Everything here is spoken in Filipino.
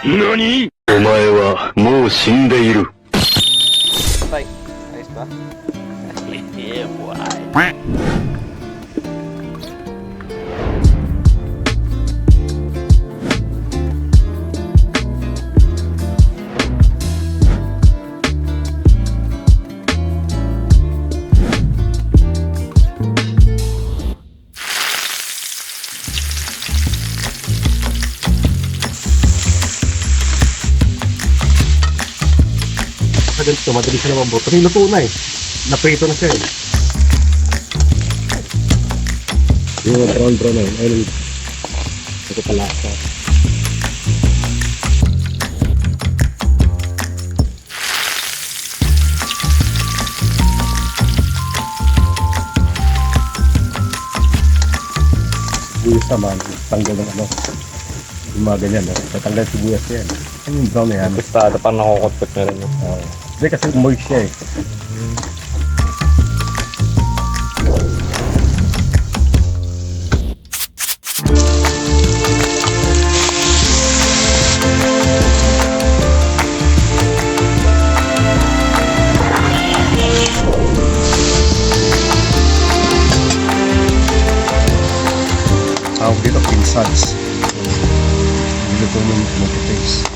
NANI?! お前はもう死んでいる。Tay, ayos ba? Yeah, boy. Ganito, madali siya naman buto. Niluto na eh. Naprito na siya eh. Yung brown na yun. Ayun. Ito pala siya. Sibuyas naman. Tanggal ng ano. Yung mga ganyan. Tatanggal sibuyas yan. Ano yung brown na yan? Basta parang nakukot-kot na rin. Hindi kasi moist siya eh. Tawag dito pinsans. Dito po yung face.